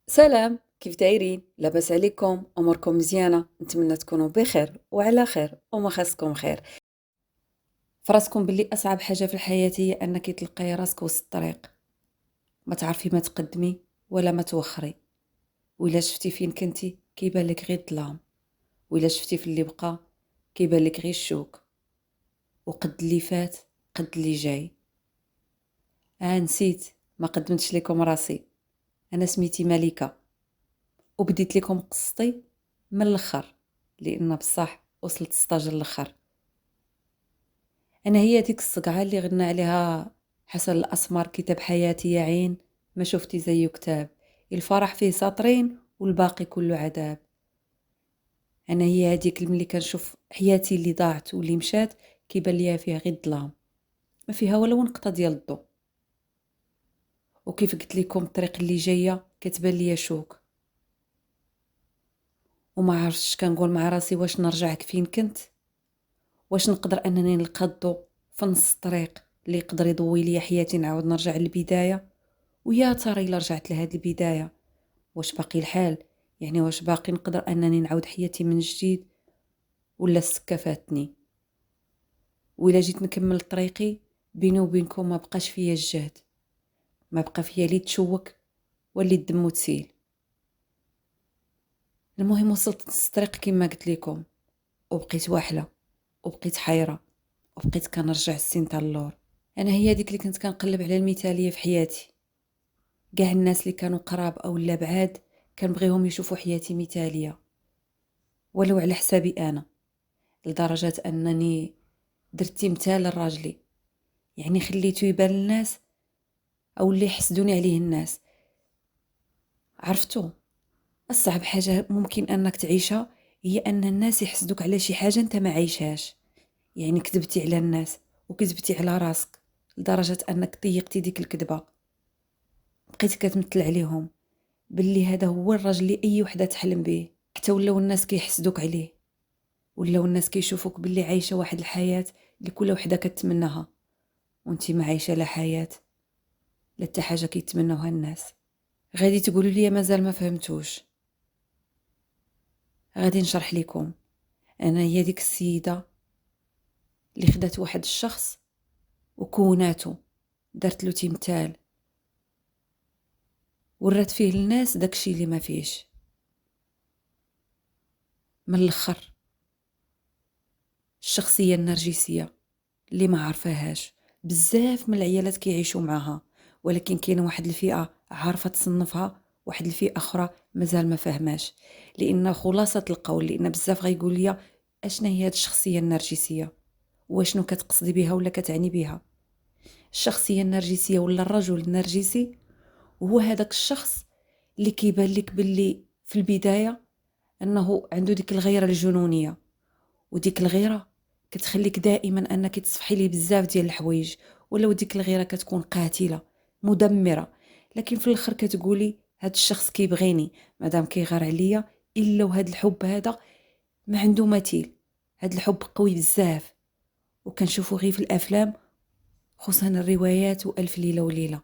سلام، كيف دايرين؟ لاباس عليكم؟ اموركم مزيانه؟ نتمنى تكونوا بخير وعلى خير وما خاصكم خير. فراسكم باللي اصعب حاجه في الحياه هي انك تلقاي راسك وسط الطريق، ما تعرفي ما تقدمي ولا ما توخري، وإلا شفتي فين كنتي كيبان لك غير الظلام، وإلا شفتي في اللي بقى كيبان لك غير الشوك، وقد اللي فات قد اللي جاي. نسيت ما قدمتش لكم راسي. انا سميتي ملكه وبديت لكم قصتي من الاخر، لان بصح وصلت ستاج الاخر. انا هي ديك الصقعه اللي غنى عليها حسن الاسمر: كتاب حياتي يا عين ما شفتي زيه كتاب، الفرح فيه سطرين والباقي كله عذاب. انا هي هذيك اللي كنشوف حياتي اللي ضاعت واللي مشات كيبان ليا فيها غير الظلام، ما فيها ولا نقطه ديال الضوء. وكيف قلت لكم الطريق اللي جايه كتبان ليا شوك، وما عرفتش كنقول مع راسي واش نرجع فين كنت، واش نقدر انني نلقى الضوء في نص الطريق اللي يقدر يضوي لي حياتي، نعاود نرجع للبدايه. ويا ترى الا رجعت لهاد البدايه واش باقي الحال؟ يعني واش باقي نقدر انني نعاود حياتي من جديد، ولا السكه فاتني؟ وإلا جيت نكمل طريقي بيني وبينكم ما بقاش فيا الجهد، ما بقى فيا لي تشوك واللي الدم تسيل. المهم وصلت نص الطريق كما قلت لكم، وبقيت واحله وبقيت حيره وبقيت كنرجع السين تاع اللور. انا هي ديك اللي كنت كنقلب على المثاليه في حياتي. كاع الناس اللي كانوا قراب او لا بعاد كنبغيهم يشوفوا حياتي مثاليه، ولو على حسابي انا، لدرجه انني درت مثال لراجلي، يعني خليته يبان للناس او اللي يحسدوني عليه الناس. عرفتوا الصعب حاجه ممكن انك تعيشها هي ان الناس يحسدوك على شي حاجه انت ما عايشهاش. يعني كذبتي على الناس وكذبتي على راسك لدرجه انك ضيقتي ديك الكذبه، بقيت كتمثل عليهم باللي هذا هو الراجل اللي اي وحده تحلم به، حتى ولاو الناس كيحسدوك عليه، ولاو الناس كيشوفوك باللي عايشه واحد الحياه اللي كل وحده كتمناها، وانتي ما عايشه لا حياه لا حتى حاجه كيتمنوها الناس. غادي تقولوا لي مازال ما فهمتوش؟ غادي نشرح لكم. انا هي ديك السيده اللي خدات واحد الشخص وكوناتو، درت له تمثال ورات فيه الناس داكشي اللي ما فيش. من الاخر الشخصيه النرجسيه اللي ما عارفاهاش بزاف من العيالات كيعيشوا معها، ولكن كاينه واحد الفئه عارفه تصنفها، واحد الفئه اخرى مازال ما فهماش. لان خلاصه القول، لان بزاف غيقول لي اشنا هي هاد الشخصيه النرجسيه، واشنو كتقصدي بها ولا كتعني بها؟ الشخصيه النرجسيه ولا الرجل النرجسي هو هذاك الشخص اللي كيبان لك باللي في البدايه انه عنده ديك الغيره الجنونيه، وديك الغيره كتخليك دائما انك تصفحي ليه بزاف ديال الحوايج، ولو ديك الغيره كتكون قاتله مدمره، لكن في الاخر كتقولي هاد الشخص كيبغيني مادام كيغار عليا، الا وهاد الحب هذا ما عنده مثيل. هاد الحب قوي بزاف وكنشوفو غير في الافلام، خصوصا الروايات والف ليله وليله.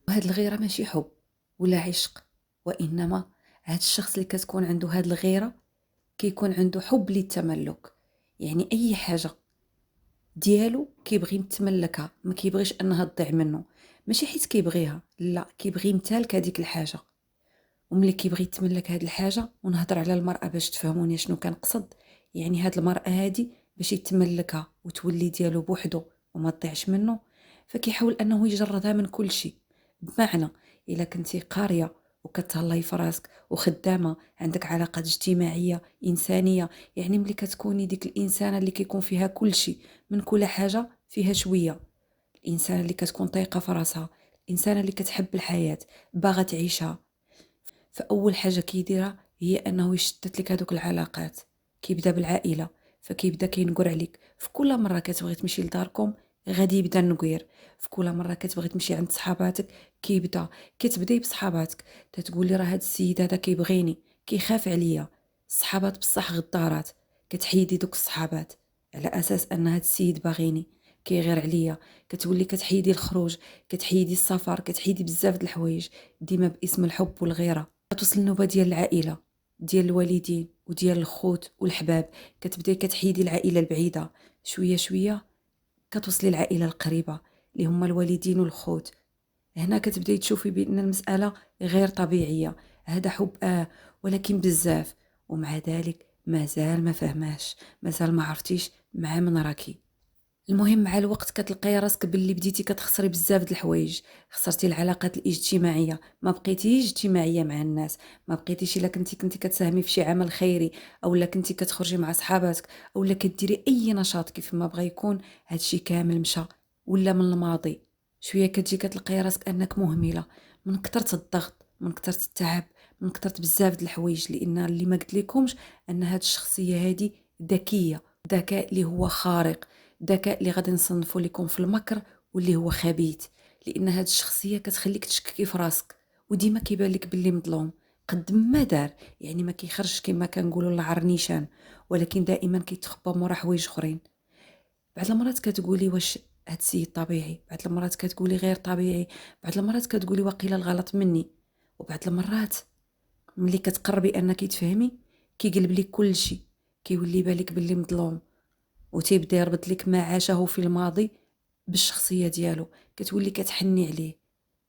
وهاد الغيره ماشي حب ولا عشق، وانما هاد الشخص اللي كتكون عنده هاد الغيره كيكون عنده حب للتملك، يعني اي حاجه ديالو كيبغي يتملكها، ما كيبغيش انها تضيع منه، ماشي حيت كيبغيها، لا كيبغي يمتلك هذيك الحاجه. وملي كيبغي يتملك هذه الحاجه، ونهضر على المراه باش تفهموني شنو كنقصد، يعني هاد المراه هذه باش يتملكها وتولي ديالو بوحدو وما تضيعش منه، فكيحاول انه يجردها من كل شيء. بمعنى الا كنتي قاريه وكتهلاي في راسك وخدامه عندك علاقات اجتماعيه انسانيه، يعني ملي كتكوني ديك الانسانه اللي كيكون فيها كل شيء من كل حاجه فيها شويه، الانسانه اللي كتكون طايقه في راسها، الانسانه اللي كتحب الحياه باغا تعيشها، فاول حاجه كيديرها هي انه يشتت لك هذوك العلاقات. كيبدا بالعائله، فكيبدا كينقر عليك في كل مره كتبغي تمشي لداركم، غادي يبدا النقير. في كل مره كتبغي تمشي عند صحاباتك كتبداي بصحاباتك، تتقول لي راه هاد السيد هذا كيبغيني، كيخاف عليا. الصحابات بصح غدارات، كتحيدي دوك الصحابات على اساس ان هاد السيد باغيني، كيغير عليا، كتولي كتحيدي الخروج، كتحيدي السفر، كتحيدي بزاف د الحوايج ديما باسم الحب والغيره. كتوصل النوبه ديال العائله، ديال الوالدين وديال الخوت والحباب، كتبداي كتحيدي العائله البعيده شويه شويه، كتوصلي العائله القريبه اللي هما الوالدين والخوت. هنا كتبداي تشوفي بان المساله غير طبيعيه. هذا حب ولكن بزاف، ومع ذلك مازال ما فهماش، مازال ما عرفتيش مع من راكي. المهم مع الوقت كتلقاي راسك باللي بديتي كتخسري بزاف د الحوايج. خسرتي العلاقات الاجتماعيه، ما بقيتيش اجتماعيه مع الناس، ما بقيتيش الا كنتي كتساهمي في شي عمل خيري، او الا كنتي كتخرجي مع صحاباتك، او الا كديري اي نشاط كيف ما بغى يكون، هادشي كامل مشى ولا من الماضي. شويه كتجي كتلقاي راسك انك مهمله من كثرة الضغط، من كثرة التعب، من كثرة بزاف د الحوايج. لان اللي ما قلت لكمش ان هاد الشخصيه هادي ذكيه، ذكاء اللي هو خارق، ذكاء اللي غادي نصنفوا لكم في المكر واللي هو خبيث. لان هاد الشخصيه كتخليك تشككي في راسك، وديما كيبان لك باللي مظلوم قد ما دار. يعني ما كيخرجش كما كنقولوا العر نيشان، ولكن دائما كيتخبى مورا حوايج اخرين. بعض المرات كتقولي واش هاد السيد طبيعي، بعض المرات كتقولي غير طبيعي، بعض المرات كتقولي واقيلا الغلط مني. وبعض المرات ملي كتقربي انك تفهمي، كيقلب لك كل شيء، كيولي بالك باللي مظلوم، وتيبدا يربط لك ما عاشه في الماضي بالشخصيه ديالو، كتولي كتحني عليه.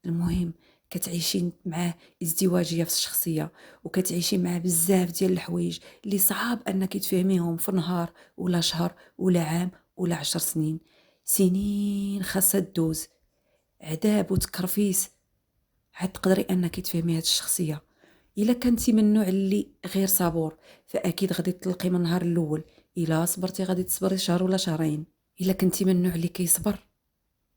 المهم كتعيشي معاه ازدواجيه في الشخصيه، وكتعيشي معاه بزاف ديال الحوايج اللي صعاب انك تفهميهم في نهار ولا شهر ولا عام ولا 10 سنين. سنين خاصها دوز عذاب وتكرفيس عاد تقدري انك تفهمي هاد الشخصيه. الا كنتي من النوع اللي غير صبور، فاكيد غادي تطلقي من النهار الاول. الا صبرتي غادي تصبري شهر ولا شهرين. الا كنتي من النوع اللي كيصبر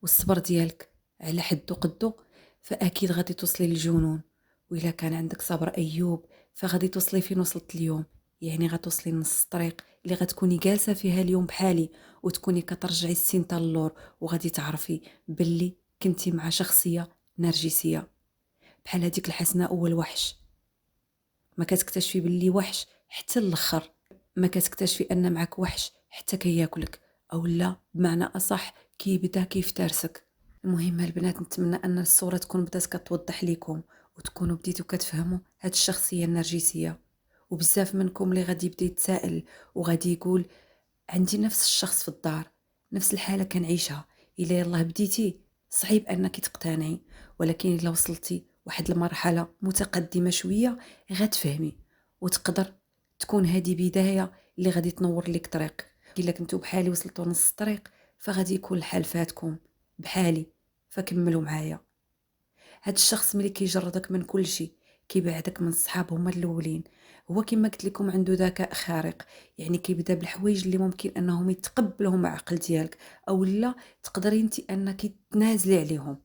والصبر ديالك على حد قدو، فاكيد غادي توصلي للجنون. والا كان عندك صبر ايوب، فغادي توصلي فين وصلت اليوم. يعني غتوصلي نص الطريق اللي غتكوني جالسه فيها اليوم بحالي، وتكوني كترجعي السنه للور، وغادي تعرفي باللي كنتي مع شخصيه نرجسيه بحال هذيك الحسناء اول وحش. ما كتكتشفي باللي وحش حتى الاخر، ما كتكتشفي ان معك وحش حتى كياكلك، او لا بمعنى اصح كيبدا كيفترسك. المهم البنات، نتمنى ان الصوره تكون بدات كتوضح لكم، وتكونوا بديتوا كتفهموا هاد الشخصيه النرجسيه. وبزاف منكم اللي غادي يبدا يتسائل وغادي يقول عندي نفس الشخص في الدار، نفس الحاله كنعيشها. الا يلاه بديتي صعيب انك تقتنعي، ولكن الا وصلتي واحد المرحله متقدمه شويه غتفهمي، وتقدر تكون هذه بدايه اللي غادي تنور لك طريق. الا كنتو بحالي وصلتوا نص الطريق، فغادي يكون الحال فاتكم بحالي، فكملوا معايا. هاد الشخص ملي كيجردك من كل شيء، كيبعدك من الصحاب هما الاولين. هو كما قلت لكم عنده ذكاء خارق، يعني كيبدا بالحوايج اللي ممكن انهم يتقبلهم عقل ديالك، او لا تقدري انت انك تنازلي عليهم.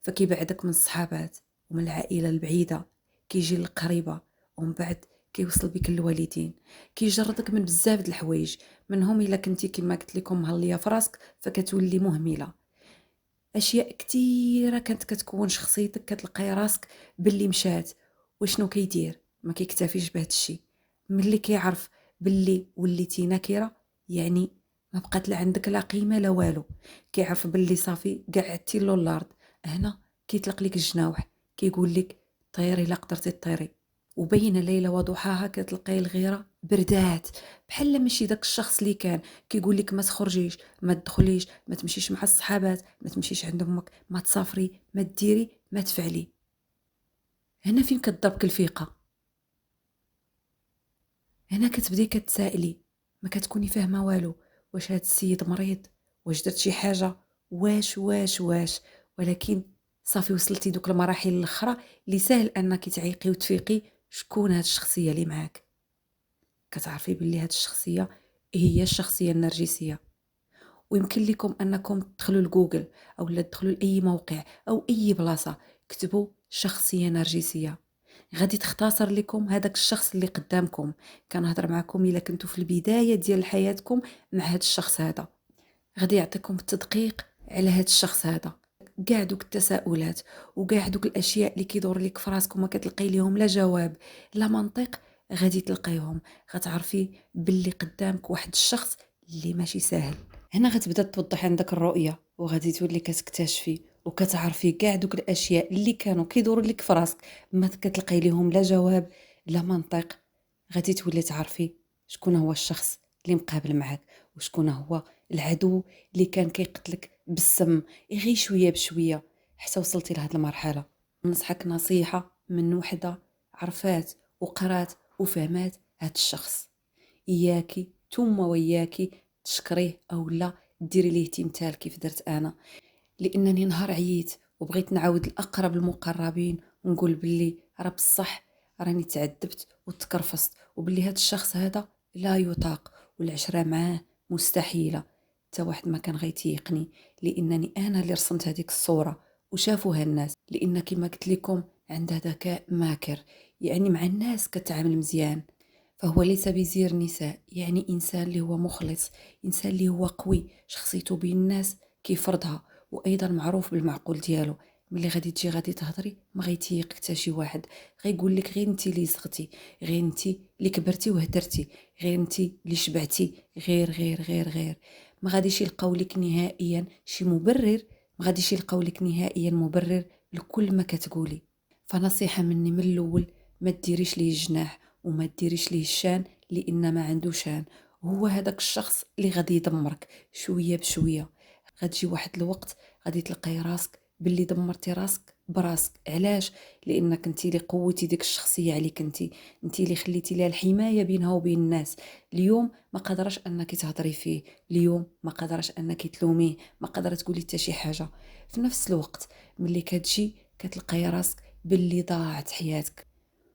فكيبعدك من الصحابات ومن العائله البعيده، كيجي للقريبه، ومن بعد كيوصل بك للوالدين. كيجردك من بزاف د الحوايج، منهم الا كنتي كما قلت لكم مهليه في راسك فكتولي مهمله. اشياء كثيره كانت كتكون شخصيتك، كتلقاي راسك باللي مشات. وشنو كيدير؟ ما كيكتفيش بهذا الشيء. ملي كيعرف باللي وليتي نكره، يعني ما بقات لا عندك لا قيمه لا والو، كيعرف باللي صافي قعدتي له الارض، هنا كيطلق لك الجناوح، كيقول لك طيري لا قدرتي تطيري. وبين ليلة وضحاها كتلقاي الغيرة بردات، بحال ماشي داك الشخص اللي كان كيقول لك ما تخرجيش، ما تدخليش، ما تمشيش مع الصحابات، ما تمشيش عند امك، ما تسافري، ما تديري، ما تفعلي. هنا فين كتضربك الفيقة، هنا كتبدي كتسائلي، ما كتكوني فاهمه والو. واش هاد السيد مريض؟ واش درت شي حاجه؟ واش ولكن صافي وصلتي دوك المراحل الاخرى اللي سهل انك تعيقي وتفيقي شكون هاد الشخصيه اللي معاك. كتعرفي باللي هاد الشخصيه هي الشخصيه النرجسيه. ويمكن لكم انكم تدخلوا لجوجل او لا تدخلوا لاي موقع او اي بلاصه، كتبوا شخصيه نرجسيه، غادي تختصر لكم هذاك الشخص اللي قدامكم. كنهضر معكم الا كنتوا في البدايه ديال حياتكم مع هذا الشخص هذا، غادي يعطيكم التدقيق على هذا الشخص هذا. كاع دوك التساؤلات وكاع دوك الاشياء اللي كيدور لك في راسك وما كتلقاي ليهم لا جواب لا منطق، غادي تلقايهم. غتعرفي باللي قدامك واحد الشخص اللي ماشي ساهل. هنا غتبدا توضح عندك الرؤيه، وغادي تولي كتكتشفي وكتعرفي كاع دوك الاشياء اللي كانوا كيدوروا لك في راسك ما كتلقاي ليهم لا جواب لا منطق. غادي تولي تعرفي شكون هو الشخص اللي مقابل معك، وشكون هو العدو اللي كان كيقتلك بالسم غير شويه بشويه حتى وصلتي لهاد المرحله. ننصحك نصيحه من وحده عرفات وقرات وفهمات هاد الشخص، إياكي ثم وياكي تشكريه أو لا ديري ليه تمثال كيف درت أنا. لأنني نهار عييت وبغيت نعاود الأقرب المقربين ونقول باللي راه بصح راني تعذبت وتكرفصت، وباللي هاد الشخص هذا لا يطاق والعشرة معاه مستحيلة. تا واحد ما كان غيتيقني، لأنني أنا اللي رسمت هذيك الصورة وشافوها الناس، لأن كما قلت لكم عنده ذكاء ماكر، يعني مع الناس كتعامل مزيان. فهو ليس بزير نساء، يعني إنسان اللي هو مخلص، إنسان اللي هو قوي شخصيته بين الناس كيفرضها، وأيضا معروف بالمعقول ديالو. ملي غادي تجي غادي تهضري ما غيتيق حتى شي واحد، غيقول لك غير انت اللي زغتي، غير انت اللي كبرتي وهدرتي، غير انت اللي شبعتي، غير غير غير غير. ما غاديش يلقاو لك نهائيا شي مبرر، ما غاديش يلقاو لك نهائيا مبرر لكل ما كتقولي. فنصيحة مني من الاول، ما ديريش ليه الجناح وما ديريش ليه الشان، لان ما عنده شان. هو هذاك الشخص اللي غادي يدمرك شويه بشويه. غتجي واحد الوقت غادي تلقاي راسك باللي دمرتي راسك براسك. علاش؟ لانك انت اللي قوتي ديك الشخصيه عليك، انت اللي خليتي لها الحمايه بينها وبين الناس. اليوم ما قدرش انك تهضري فيه، اليوم ما قدرش انك تلوميه، ما قدرت تقولي حتى شي حاجه. في نفس الوقت ملي كتجي كتلقاي راسك باللي ضاعت حياتك،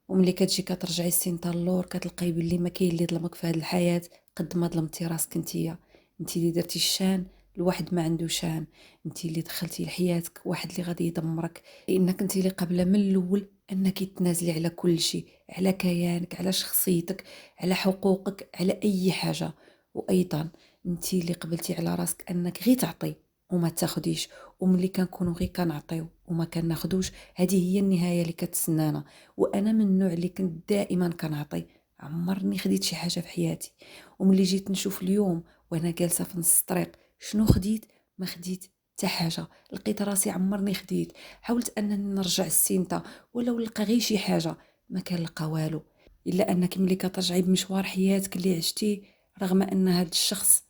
وملي كتجي كترجعي السنه اللور كتلقاي باللي ما كاين اللي ظلمك في هذه الحياه قد ما ظلمتي راسك نتيا. انت اللي درتي الشان لواحد ما عنده شان، انت اللي دخلتي لحياتك واحد اللي غادي يدمرك، لانك انت اللي قبل من الاول انك تنازلي على كل شيء، على كيانك، على شخصيتك، على حقوقك، على اي حاجه. وايضا انت اللي قبلتي على راسك انك غير تعطي وما تاخديش، وملي كنكونوا غير كنعطيو وما كناخدوش هذه هي النهايه اللي كتسنانا. وانا من النوع اللي كنت دائما كنعطي، عمرني خديت شي حاجه في حياتي. وملي جيت نشوف اليوم وانا جالسه في نص الطريق شنو خديت؟ ما خديت حتى حاجه. لقيت راسي عمرني خديت، حاولت انني نرجع السينتا ولو نلقى غير شي حاجه، ما كنلقى والو. الا انك ملي كترجعي بمشوار حياتك اللي عشتيه رغم ان هذا الشخص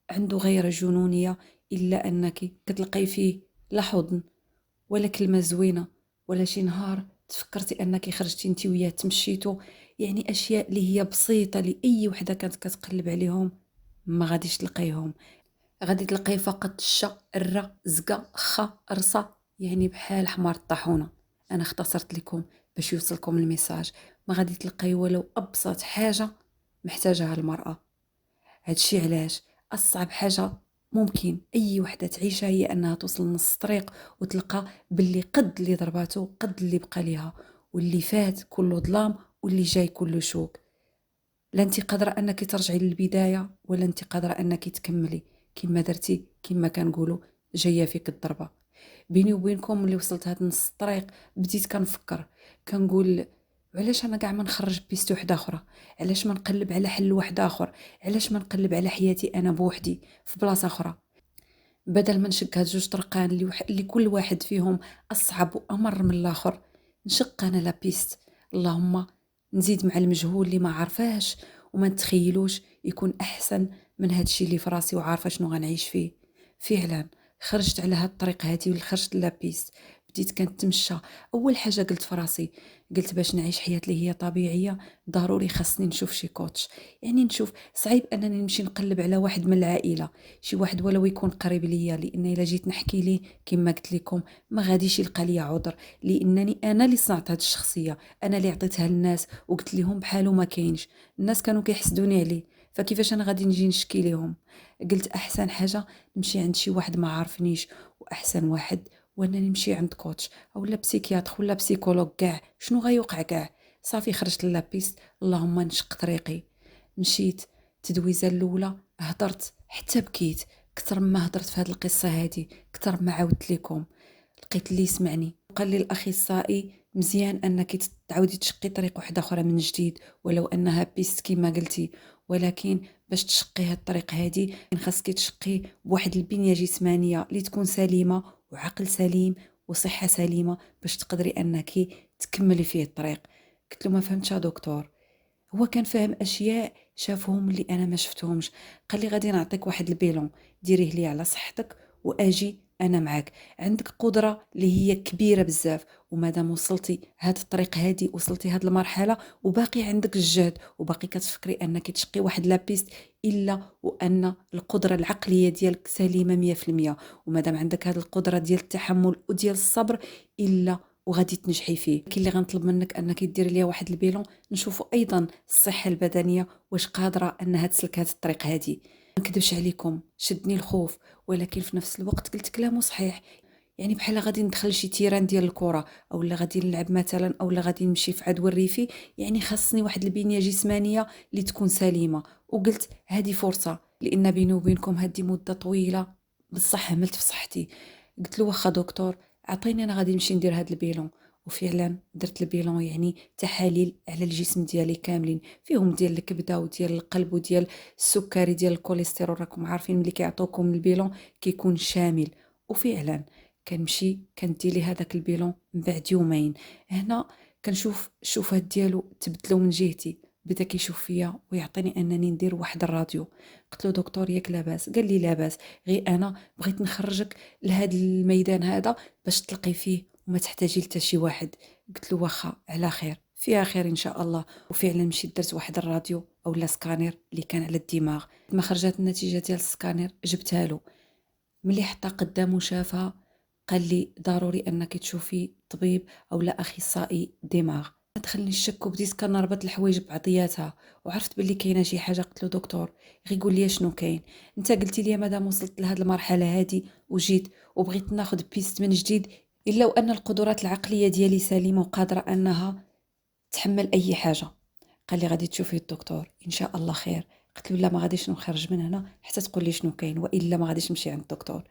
عنده غيره جنونيه، الا انك كتلقاي فيه لا حضن ولا كلمه زوينه ولا شي نهار تفكرتي انك خرجتي انت وياه تمشيتو. يعني اشياء اللي هي بسيطه لاي وحده كانت كتقلب عليهم ما غاديش تلقيهم. غادي تلقاي فقط الشا الرا زقا خا رصا، يعني بحال حمار الطاحونه. انا اختصرت لكم باش يوصلكم الميساج. ما غادي تلقاي ولو ابسط حاجه محتاجها المراه. هادشي علاش اصعب حاجه ممكن اي وحده تعيشها هي انها توصل نص الطريق وتلقى باللي قد اللي ضرباته قد اللي بقى ليها، واللي فات كله ظلام واللي جاي كله شوك. لا انت قادره انك ترجعي للبدايه ولا انت قادره انك تكملي كما درتي. كما كنقولوا جايه فيك الضربه. بيني وبينكم ملي وصلت هاد نص الطريق بديت كنفكر، كنقول علاش انا كاع ما نخرج بيست وحده اخرى، علاش ما نقلب على حل واحد اخر، علاش ما نقلب على حياتي انا بوحدي في بلاصه اخرى، بدل ما نشق هاد جوج طرقان اللي كل واحد فيهم اصعب وامر من الاخر. نشق انا لا بيست، اللهم نزيد مع المجهول اللي ما عارفاش وما نتخيلوش يكون احسن من هادشي اللي في راسي وعارفه شنو غنعيش فيه. فعلا خرجت على هاد الطريق هادي واللي خرجت لا بيست. بديت كنتمشى. اول حاجه قلت في راسي، قلت باش نعيش حياه اللي هي طبيعيه ضروري خاصني نشوف شي كوتش. يعني نشوف، صعيب انني نمشي نقلب على واحد من العائله، شي واحد ولو يكون قريب ليا، لان الا جيت نحكي ليه كما قلت لكم ما غاديش يلقى ليا عذر، لانني انا اللي صنعت هذه الشخصيه، انا اللي عطيتها للناس وقلت لهم بحالو ما كاينش. الناس كانوا كيحسدوني عليه، فكيفاش انا غادي نجي نشكي لهم؟ قلت احسن حاجه نمشي عند شي واحد ما عارفنيش، واحسن واحد وانا نمشي عند كوتش اولا بسيكياتر ولا بسيكولوج. كاع شنو غيوقع كاع؟ صافي خرجت للابيست، اللهم نشق طريقي. مشيت تدويزه الاولى هضرت حتى بكيت، كثر ما هضرت في هذه القصه هذه كثر ما عاودت لكم. لقيت اللي يسمعني قال لي الاخصائي مزيان انك تعاودي تشقي طريق واحده اخرى من جديد ولو انها بيست كما قلتي، ولكن باش تشقي هاد الطريق هادي خاصك تشقي بواحد البنية جسمانية اللي تكون سليمة وعقل سليم وصحة سليمة باش تقدري انك تكملي فيه الطريق. قلت له ما فهمتش يا دكتور. هو كان فاهم اشياء شافهم اللي انا ما شفتهمش. قال لي غادي نعطيك واحد البيلون ديريه لي على صحتك واجي انا معاك. عندك قدرة اللي هي كبيرة بزاف، ومادام وصلتي هاد الطريق هادي وصلتي هاد المرحلة وباقي عندك الجهد وباقي كتفكري انك تشقي واحد لابيست، الا وان القدرة العقلية ديالك سليمة 100%. ومادام عندك هاد القدرة ديال التحمل وديال الصبر الا وغادي تنجحي فيه. كاين اللي غنطلب منك انك دير ليا واحد البيلون نشوفوا ايضا الصحة البدنية واش قادرة انها تسلك هاد الطريق هادي. ما نكذبش عليكم شدني الخوف، ولكن في نفس الوقت قلت كلامه صحيح. يعني بحال غادي ندخل شي تيران ديال الكره او لا غادي نلعب مثلا او لا غادي نمشي في عدو الريفي، يعني خاصني واحد البنيه جسمانيه اللي تكون سليمه. وقلت هذه فرصه، لان بيني وبينكم هذه مده طويله بصح هملت في صحتي. قلت له واخا دكتور عطيني انا غادي نمشي ندير هذا البيلون. وفعلا درت البيلون، يعني تحاليل على الجسم ديالي كاملين، فيهم ديال الكبده وديال القلب وديال السكري ديال الكوليسترول. راكم عارفين ملي كيعطوكم البيلون كيكون شامل. وفعلا كنمشي كندير لي هذاك البيلون من بعد يومين. هنا كنشوف الشوفات ديالو تبدلوا من جهتي، بدا كيشوف فيا ويعطيني انني ندير واحد الراديو. قلت له دكتور ياك لاباس؟ قال لي لاباس، غير انا بغيت نخرجك لهذا الميدان هذا باش تلقي فيه وما تحتاجي لتا شي واحد. قلت له واخا على خير، فيها خير ان شاء الله. وفعلا مشيت درت واحد الراديو اولا سكانير اللي كان على الدماغ. ما خرجت النتيجه ديال السكانير جبتها له. ملي حطها قدامه شافها قال لي ضروري انك تشوفي طبيب او لا اخصائي دماغ. دخلني الشك وبديت كنربط الحوايج بعضياتها وعرفت باللي كاينه شي حاجه. قلت له دكتور غير قول لي شنو كاين. انت قلتي لي مادام وصلت لهاد المرحله هادي وجيت وبغيت ناخذ بيست من جديد، الا وان القدرات العقليه ديالي سليمه وقادره انها تحمل اي حاجه. قال لي غادي تشوفي الدكتور ان شاء الله خير. قلت له لا ما غاديش نخرج من هنا حتى تقول لي شنو كاين، والا ما غاديش نمشي عند الدكتور.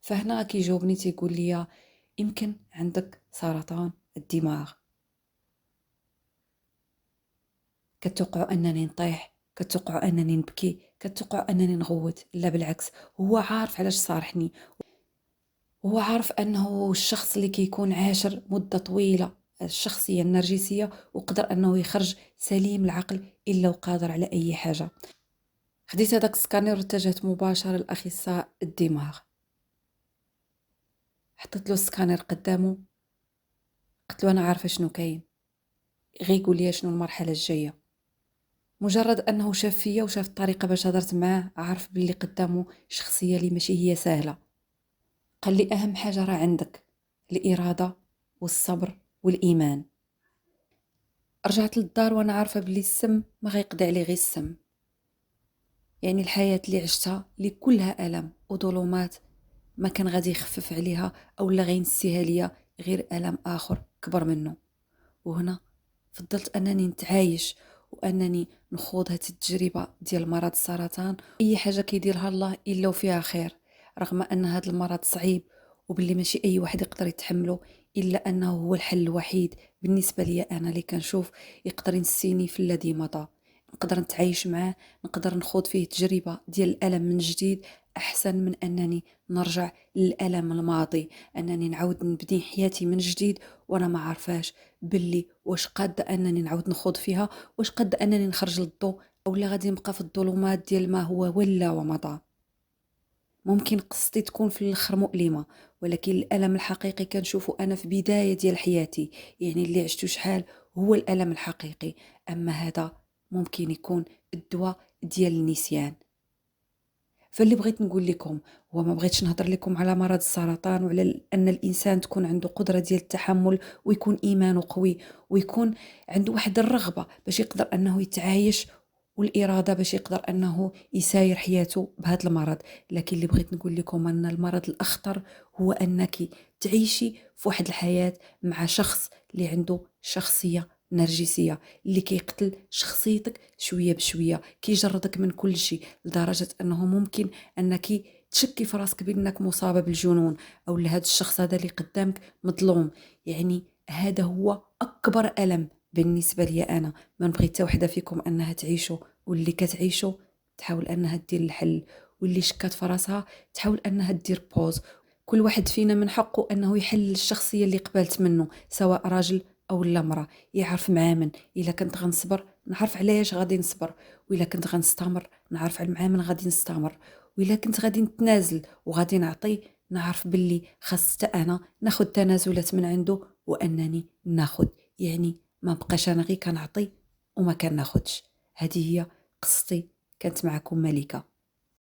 فهنا كيجاوبني تيقول لي يمكن عندك سرطان الدماغ. كتوقعوا انني نطيح، كتوقعوا انني نبكي، كتوقعوا انني نغوت. لا بالعكس، هو عارف علاش صارحني. هو عارف انه الشخص اللي كيكون عاشر مده طويله الشخصيه النرجسيه وقدر انه يخرج سليم العقل الا وقادر على اي حاجه. خديت هذاك السكانير واتجهت مباشره لاخصائي الدماغ. حطيت له السكانير قدامه، قلت له انا عارفه شنو كاين، غير قول لي شنو المرحله الجايه. مجرد انه شاف فيا وشاف الطريقه باش هضرت معاه عارف باللي قدامه شخصيه اللي ماشي هي سهله. قال لي اهم حاجه راه عندك الاراده والصبر والايمان. رجعت للدار وانا عارفه باللي السم ما غيقضي عليه غير السم. يعني الحياه اللي عشتها اللي كلها الم وظلمات ما كان غادي يخفف عليها او لا غينسيها ليا غير الم اخر كبر منه. وهنا فضلت انني نتعايش وانني نخوض هذه التجربه ديال مرض السرطان. اي حاجه كيديرها الله الا وفيها خير، رغم ان هذا المرض صعيب وباللي ماشي اي واحد يقدر يتحمله، الا انه هو الحل الوحيد بالنسبه لي انا اللي كنشوف يقدر ينسيني في الذي مضى. نقدر نتعايش معاه، نقدر نخوض فيه تجربه ديال الالم من جديد احسن من انني نرجع للالم الماضي، انني نعاود نبني حياتي من جديد وانا ما عارفاش باللي واش قادة انني نعاود نخوض فيها، واش قادة انني نخرج للضوء اولا غادي نبقى في الظلمات ديال ما هو ولا ومضى. ممكن قصتي تكون في الاخر مؤلمة، ولكن الالم الحقيقي كنشوفه انا في بداية ديال حياتي، يعني اللي عشتو شحال هو الالم الحقيقي. اما هذا ممكن يكون الدواء ديال النسيان. فاللي بغيت نقول لكم هو ما بغيتش نهضر لكم على مرض السرطان وعلى ان الانسان تكون عنده قدره ديال التحمل ويكون ايمانه قوي ويكون عنده واحد الرغبه باش يقدر انه يتعايش والاراده باش يقدر انه يساير حياته بهذا المرض. لكن اللي بغيت نقول لكم ان المرض الاخطر هو انك تعيشي في واحد الحياه مع شخص اللي عنده شخصيه نرجسيه، اللي كيقتل شخصيتك شويه بشويه، كيجردك من كل شيء لدرجه انه ممكن انك تشكي في راسك بانك مصابه بالجنون او لهذا الشخص هذا اللي قدامك مظلوم. يعني هذا هو اكبر الم بالنسبه لي. انا ما نبغي حتى وحده فيكم انها تعيشه واللي كتعيشو تحاول انها دير الحل، واللي شكات في راسها تحاول انها دير بوز. كل واحد فينا من حقه انه يحل الشخصيه اللي قبلت منه، سواء راجل او لا امراه، يعرف مع من الا كنت غنصبر نعرف علاش غادي نصبر، والا كنت غنستمر نعرف مع من غادي نستمر، والا كنت غادي نتنازل وغادي نعطي نعرف باللي خاص حتى انا ناخذ تنازلات من عنده وانني ناخذ، يعني ما بقاش انا غير كنعطي وما كناخذش. هذه هي قصتي، كانت معكم ملكة.